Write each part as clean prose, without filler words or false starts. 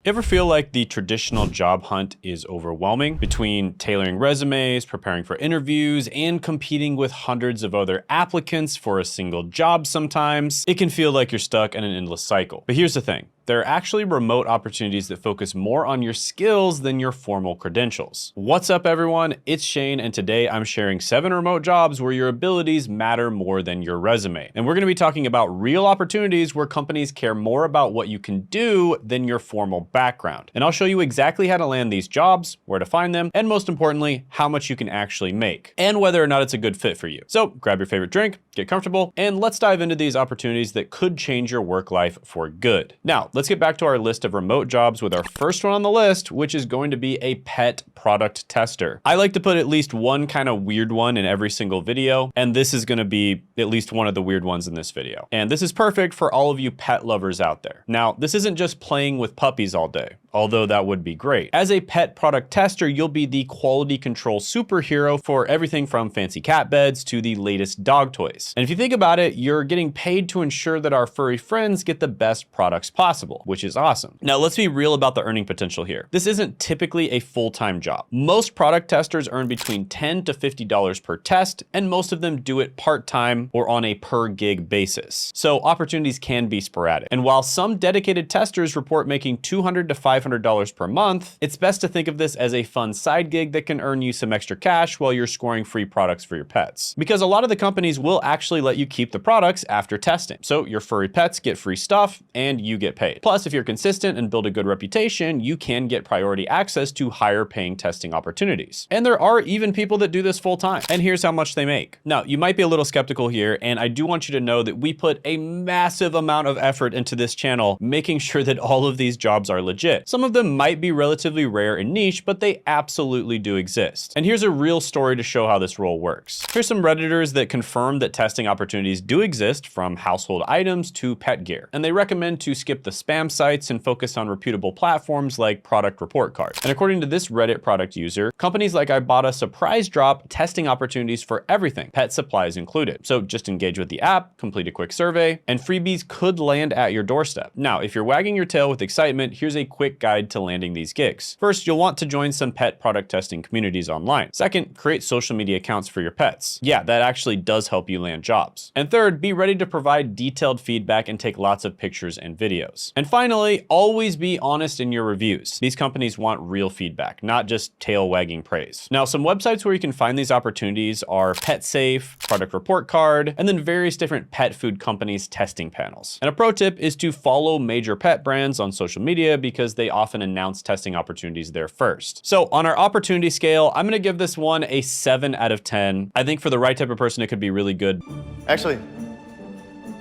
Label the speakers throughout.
Speaker 1: Ever feel like the traditional job hunt is overwhelming? Between tailoring resumes, preparing for interviews, and competing with hundreds of other applicants for a single job sometimes, it can feel like you're stuck in an endless cycle. But here's the thing. There are actually remote opportunities that focus more on your skills than your formal credentials. What's up, everyone? It's Shane, and today I'm sharing 7 remote jobs where your abilities matter more than your resume. And we're gonna be talking about real opportunities where companies care more about what you can do than your formal background. And I'll show you exactly how to land these jobs, where to find them, and most importantly, how much you can actually make, and whether or not it's a good fit for you. So grab your favorite drink, get comfortable, and let's dive into these opportunities that could change your work life for good. Now, let's get back to our list of remote jobs with our first one on the list, which is going to be a pet product tester. I like to put at least one kind of weird one in every single video, and this is gonna be at least one of the weird ones in this video. And this is perfect for all of you pet lovers out there. Now, this isn't just playing with puppies all day, although that would be great. As a pet product tester, you'll be the quality control superhero for everything from fancy cat beds to the latest dog toys. And if you think about it, you're getting paid to ensure that our furry friends get the best products possible, which is awesome. Now, let's be real about the earning potential here. This isn't typically a full-time job. Most product testers earn between $10 to $50 per test, and most of them do it part-time or on a per gig basis. So opportunities can be sporadic. And while some dedicated testers report making $200 to $500 per month, it's best to think of this as a fun side gig that can earn you some extra cash while you're scoring free products for your pets. Because a lot of the companies will actually let you keep the products after testing. So your furry pets get free stuff and you get paid. Plus, if you're consistent and build a good reputation, you can get priority access to higher paying testing opportunities. And there are even people that do this full time. And here's how much they make. Now, you might be a little skeptical here, and I do want you to know that we put a massive amount of effort into this channel, making sure that all of these jobs are legit. Some of them might be relatively rare and niche, but they absolutely do exist. And here's a real story to show how this role works. Here's some Redditors that confirm that testing opportunities do exist, from household items to pet gear. And they recommend to skip the spam sites and focus on reputable platforms like Product Report Card. And according to this Reddit product user, companies like Ibotta Surprise drop testing opportunities for everything, pet supplies included. So just engage with the app, complete a quick survey, and freebies could land at your doorstep. Now, if you're wagging your tail with excitement, here's a quick guide to landing these gigs. First, you'll want to join some pet product testing communities online. Second, create social media accounts for your pets. Yeah, that actually does help you land jobs. And third, be ready to provide detailed feedback and take lots of pictures and videos. And finally, always be honest in your reviews. These companies want real feedback, not just tail wagging praise. Now, some websites where you can find these opportunities are PetSafe, Product Report Card, and then various different pet food companies' testing panels. And a pro tip is to follow major pet brands on social media because they often announce testing opportunities there first. So on our opportunity scale, I'm gonna give this one a 7 out of 10. I think for the right type of person, it could be really good.
Speaker 2: Actually,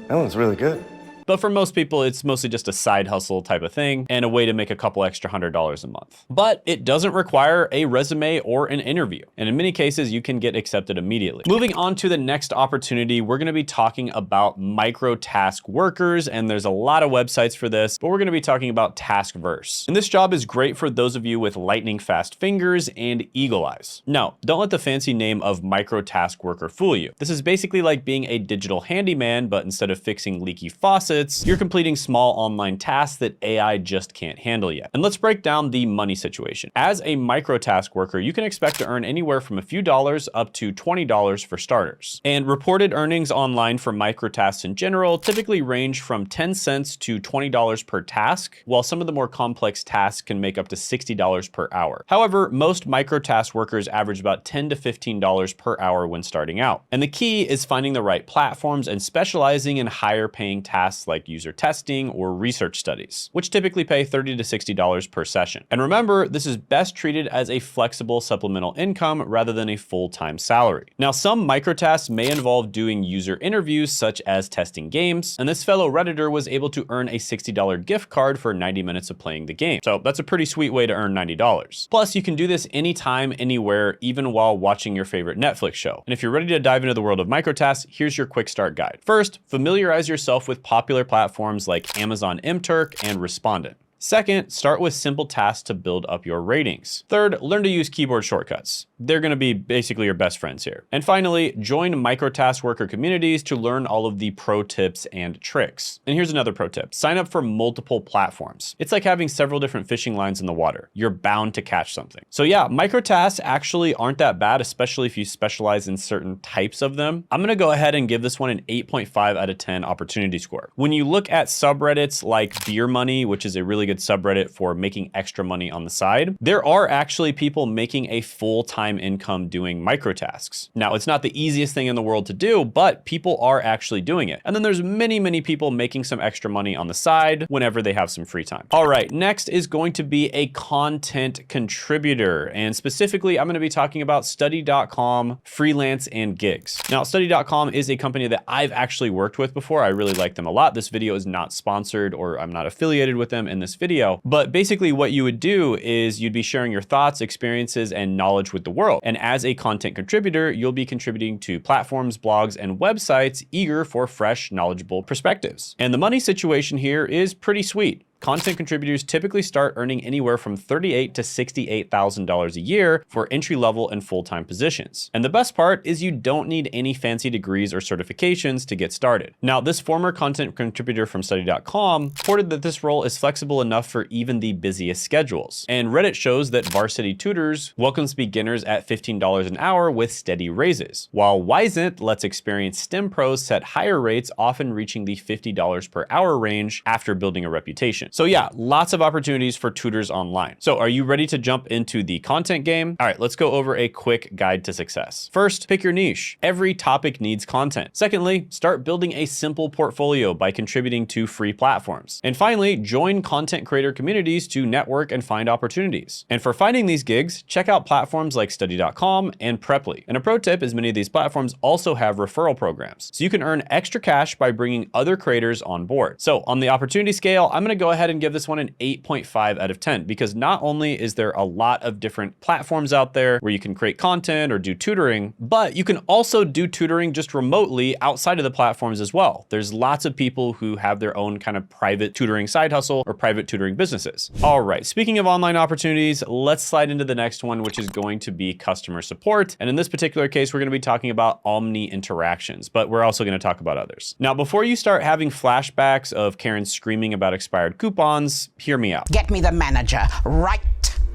Speaker 2: that one's really good.
Speaker 1: But for most people, it's mostly just a side hustle type of thing and a way to make a couple extra $100 a month. But it doesn't require a resume or an interview. And in many cases, you can get accepted immediately. Moving on to the next opportunity, we're gonna be talking about micro task workers, and there's a lot of websites for this, but we're gonna be talking about Taskverse. And this job is great for those of you with lightning fast fingers and eagle eyes. No, don't let the fancy name of micro task worker fool you. This is basically like being a digital handyman, but instead of fixing leaky faucets, you're completing small online tasks that AI just can't handle yet. And let's break down the money situation. As a micro task worker, you can expect to earn anywhere from a few dollars up to $20 for starters. And reported earnings online for micro tasks in general typically range from 10 cents to $20 per task, while some of the more complex tasks can make up to $60 per hour. However, most micro task workers average about $10 to $15 per hour when starting out. And the key is finding the right platforms and specializing in higher paying tasks like user testing or research studies, which typically pay $30 to $60 per session. And remember, this is best treated as a flexible supplemental income rather than a full-time salary. Now, some microtasks may involve doing user interviews such as testing games, and this fellow Redditor was able to earn a $60 gift card for 90 minutes of playing the game. So that's a pretty sweet way to earn $90. Plus, you can do this anytime, anywhere, even while watching your favorite Netflix show. And if you're ready to dive into the world of microtasks, here's your quick start guide. First, familiarize yourself with popular platforms like Amazon MTurk and Respondent. Second, start with simple tasks to build up your ratings. Third, learn to use keyboard shortcuts. They're gonna be basically your best friends here. And finally, join microtask worker communities to learn all of the pro tips and tricks. And here's another pro tip. Sign up for multiple platforms. It's like having several different fishing lines in the water. You're bound to catch something. So yeah, microtasks actually aren't that bad, especially if you specialize in certain types of them. I'm gonna go ahead and give this one an 8.5 out of 10 opportunity score. When you look at subreddits like Beer Money, which is a really good subreddit for making extra money on the side, there are actually people making a full-time income doing microtasks. Now, it's not the easiest thing in the world to do, but people are actually doing it. And then there's many people making some extra money on the side whenever they have some free time. All right, next is going to be a content contributor. And specifically, I'm gonna be talking about study.com, freelance, and gigs. Now, study.com is a company that I've actually worked with before. I really like them a lot. This video is not sponsored, or I'm not affiliated with them in this video, but basically what you would do is you'd be sharing your thoughts, experiences, and knowledge with the world. And as a content contributor, you'll be contributing to platforms, blogs, and websites eager for fresh, knowledgeable perspectives. And the money situation here is pretty sweet. Content contributors typically start earning anywhere from $38,000 to $68,000 a year for entry-level and full-time positions. And the best part is you don't need any fancy degrees or certifications to get started. Now, this former content contributor from study.com reported that this role is flexible enough for even the busiest schedules. And Reddit shows that Varsity Tutors welcomes beginners at $15 an hour with steady raises, while Wisent lets experienced STEM pros set higher rates, often reaching the $50 per hour range after building a reputation. So yeah, lots of opportunities for tutors online. So are you ready to jump into the content game? All right, let's go over a quick guide to success. First, pick your niche. Every topic needs content. Secondly, start building a simple portfolio by contributing to free platforms. And finally, join content creator communities to network and find opportunities. And for finding these gigs, check out platforms like study.com and Preply. And a pro tip is many of these platforms also have referral programs, so you can earn extra cash by bringing other creators on board. So on the opportunity scale, I'm gonna go ahead and give this one an 8.5 out of 10, because not only is there a lot of different platforms out there where you can create content or do tutoring, but you can also do tutoring just remotely outside of the platforms as well. There's lots of people who have their own kind of private tutoring side hustle or private tutoring businesses. All right, speaking of online opportunities, let's slide into the next one, which is going to be customer support. And in this particular case, we're gonna be talking about Omni Interactions, but we're also gonna talk about others. Now, before you start having flashbacks of Karen screaming about expired coupons, hear me out.
Speaker 3: Get me the manager right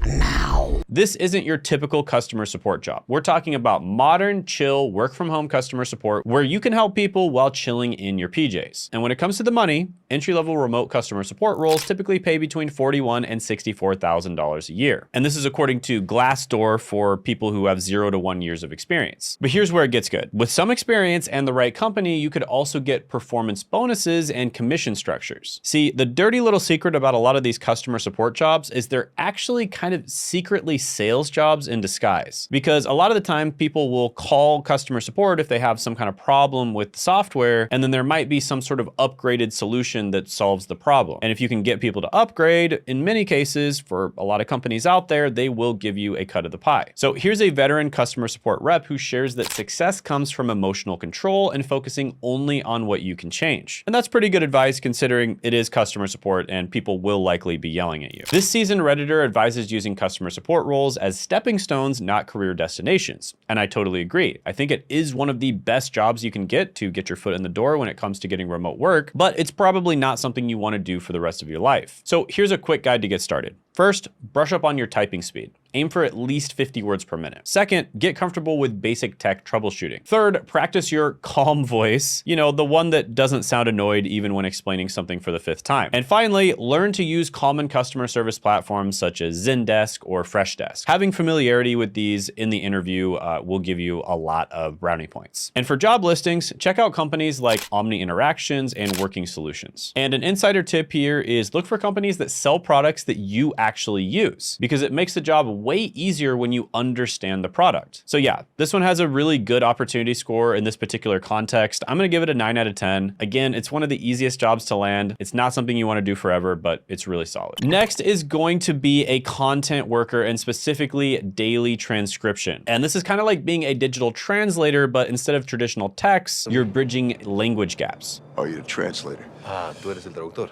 Speaker 3: now.
Speaker 1: This isn't your typical customer support job. We're talking about modern, chill, work from home customer support where you can help people while chilling in your PJs. And when it comes to the money, entry-level remote customer support roles typically pay between $41,000 and $64,000 a year. And this is according to Glassdoor for people who have 0 to 1 years of experience. But here's where it gets good. With some experience and the right company, you could also get performance bonuses and commission structures. See, the dirty little secret about a lot of these customer support jobs is they're actually kind of secretly sales jobs in disguise, because a lot of the time people will call customer support if they have some kind of problem with the software, and then there might be some sort of upgraded solution that solves the problem. And if you can get people to upgrade, in many cases, for a lot of companies out there, they will give you a cut of the pie. So here's a veteran customer support rep who shares that success comes from emotional control and focusing only on what you can change. And that's pretty good advice considering it is customer support and people will likely be yelling at you. This seasoned Redditor advises using customer support roles as stepping stones, not career destinations. And I totally agree. I think it is one of the best jobs you can get to get your foot in the door when it comes to getting remote work, but it's probably not something you want to do for the rest of your life. So here's a quick guide to get started. First, brush up on your typing speed. Aim for at least 50 words per minute. Second, get comfortable with basic tech troubleshooting. Third, practice your calm voice, the one that doesn't sound annoyed even when explaining something for the 5th time. And finally, learn to use common customer service platforms such as Zendesk or Freshdesk. Having familiarity with these in the interview will give you a lot of brownie points. And for job listings, check out companies like Omni Interactions and Working Solutions. And an insider tip here is look for companies that sell products that you actually use, because it makes the job way easier when you understand the product. So yeah, this one has a really good opportunity score in this particular context. I'm gonna give it a 9 out of 10. Again, it's one of the easiest jobs to land. It's not something you wanna do forever, but it's really solid. Next is going to be a content worker, and specifically daily transcription. And this is kind of like being a digital translator, but instead of traditional text, you're bridging language gaps.
Speaker 4: Are you a translator?
Speaker 5: Ah, tú eres el traductor.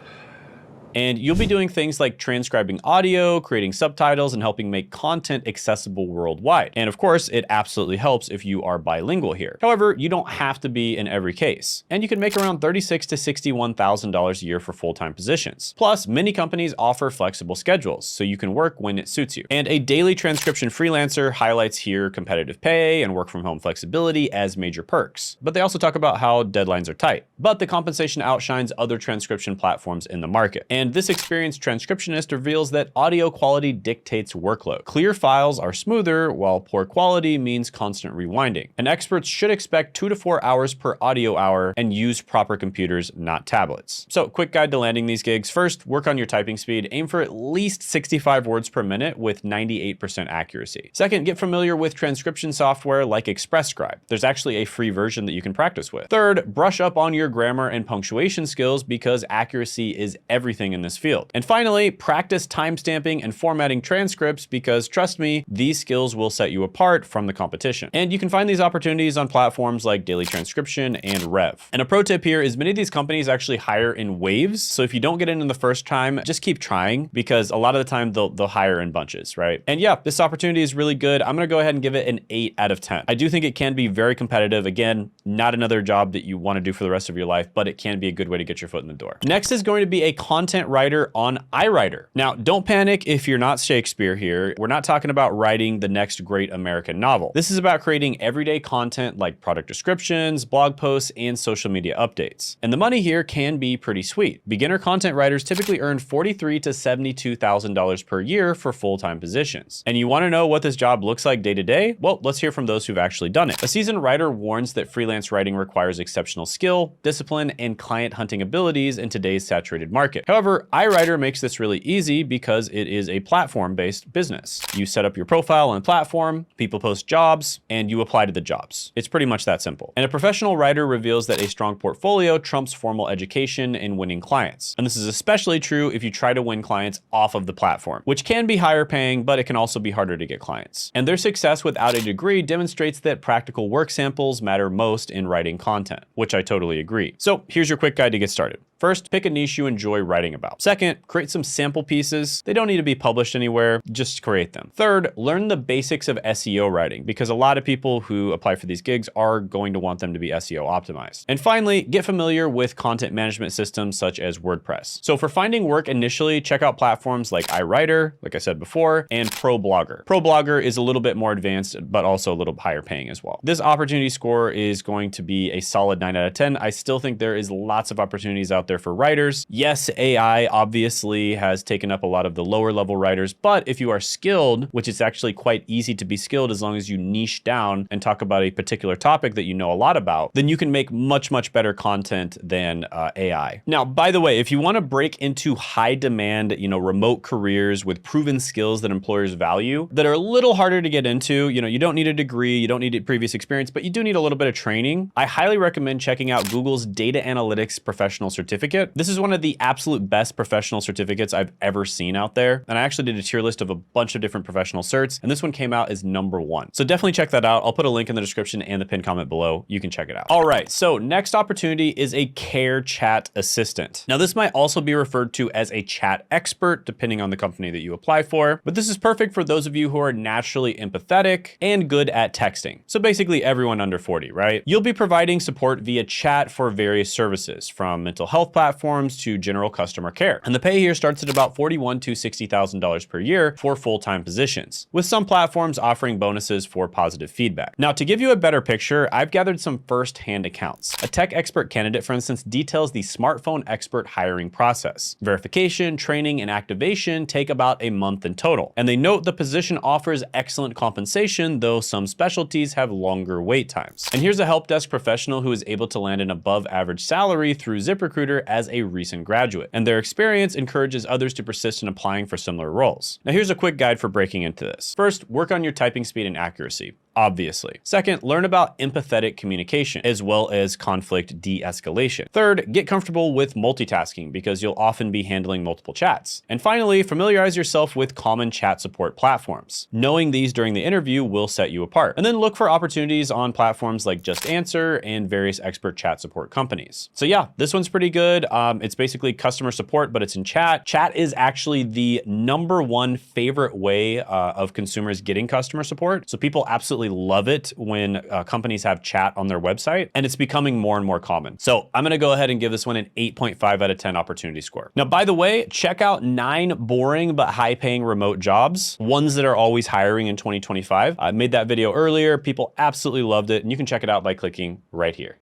Speaker 1: And you'll be doing things like transcribing audio, creating subtitles, and helping make content accessible worldwide. And of course, it absolutely helps if you are bilingual here. However, you don't have to be in every case. And you can make around $36,000 to $61,000 a year for full-time positions. Plus, many companies offer flexible schedules, so you can work when it suits you. And a daily transcription freelancer highlights here competitive pay and work from home flexibility as major perks. But they also talk about how deadlines are tight. But the compensation outshines other transcription platforms in the market. And this experienced transcriptionist reveals that audio quality dictates workload. Clear files are smoother, while poor quality means constant rewinding. And experts should expect 2 to 4 hours per audio hour and use proper computers, not tablets. So quick guide to landing these gigs. First, work on your typing speed. Aim for at least 65 words per minute with 98% accuracy. Second, get familiar with transcription software like Express Scribe. There's actually a free version that you can practice with. Third, brush up on your grammar and punctuation skills because accuracy is everything in this field. And finally, practice timestamping and formatting transcripts because trust me, these skills will set you apart from the competition. And you can find these opportunities on platforms like Daily Transcription and Rev. And a pro tip here is many of these companies actually hire in waves. So if you don't get in the first time, just keep trying because a lot of the time they'll hire in bunches, right? And yeah, this opportunity is really good. I'm gonna go ahead and give it an 8 out of 10. I do think it can be very competitive. Again, not another job that you wanna do for the rest of your life, but it can be a good way to get your foot in the door. Next is going to be a content writer on iWriter. Now, don't panic if you're not Shakespeare here. We're not talking about writing the next great American novel. This is about creating everyday content like product descriptions, blog posts, and social media updates. And the money here can be pretty sweet. Beginner content writers typically earn $43,000 to $72,000 per year for full-time positions. And you wanna know what this job looks like day to day? Well, let's hear from those who've actually done it. A seasoned writer warns that freelance writing requires exceptional skill, discipline, and client hunting abilities in today's saturated market. However, iWriter makes this really easy because it is a platform-based business. You set up your profile on the platform, people post jobs, and you apply to the jobs. It's pretty much that simple. And a professional writer reveals that a strong portfolio trumps formal education in winning clients. And this is especially true if you try to win clients off of the platform, which can be higher paying, but it can also be harder to get clients. And their success without a degree demonstrates that practical work samples matter most in writing content, which I totally agree. So here's your quick guide to get started. First, pick a niche you enjoy writing about. Second, create some sample pieces. They don't need to be published anywhere, just create them. Third, learn the basics of SEO writing because a lot of people who apply for these gigs are going to want them to be SEO optimized. And finally, get familiar with content management systems such as WordPress. So for finding work initially, check out platforms like iWriter, like I said before, and ProBlogger. ProBlogger is a little bit more advanced, but also a little higher paying as well. This opportunity score is going to be a solid 9 out of 10. I still think there is lots of opportunities out there for writers. Yes, AI obviously has taken up a lot of the lower level writers, but if you are skilled, which is actually quite easy to be skilled as long as you niche down and talk about a particular topic that you know a lot about, then you can make much, much better content than AI. Now, by the way, if you want to break into high demand, remote careers with proven skills that employers value that are a little harder to get into, you don't need a degree, you don't need a previous experience, but you do need a little bit of training. I highly recommend checking out Google's Data Analytics Professional Certificate. This is one of the absolute best professional certificates I've ever seen out there. And I actually did a tier list of a bunch of different professional certs, and this one came out as #1. So definitely check that out. I'll put a link in the description and the pinned comment below. You can check it out. All right, so next opportunity is a care chat assistant. Now this might also be referred to as a chat expert, depending on the company that you apply for, but this is perfect for those of you who are naturally empathetic and good at texting. So basically everyone under 40, right? You'll be providing support via chat for various services, from mental health platforms to general customer care. And the pay here starts at about $41,000 to $60,000 per year for full-time positions, with some platforms offering bonuses for positive feedback. Now, to give you a better picture, I've gathered some first-hand accounts. A tech expert candidate, for instance, details the smartphone expert hiring process. Verification, training, and activation take about a month in total. And they note the position offers excellent compensation, though some specialties have longer wait times. And here's a help desk professional who is able to land an above average salary through ZipRecruiter as a recent graduate, and their experience encourages others to persist in applying for similar roles. Now here's a quick guide for breaking into this. First, work on your typing speed and accuracy. obviously. Second, learn about empathetic communication as well as conflict de-escalation. Third, get comfortable with multitasking because you'll often be handling multiple chats. And finally, familiarize yourself with common chat support platforms. Knowing these during the interview will set you apart. And then look for opportunities on platforms like Just Answer and various expert chat support companies. So yeah, this one's pretty good. It's basically customer support, but it's in chat. Chat is actually the #1 favorite way of consumers getting customer support. So people absolutely love it when companies have chat on their website, and it's becoming more and more common. So I'm gonna go ahead and give this one an 8.5 out of 10 opportunity score. Now, by the way, check out 9 boring but high-paying remote jobs, ones that are always hiring in 2025. I made that video earlier. People absolutely loved it, and you can check it out by clicking right here.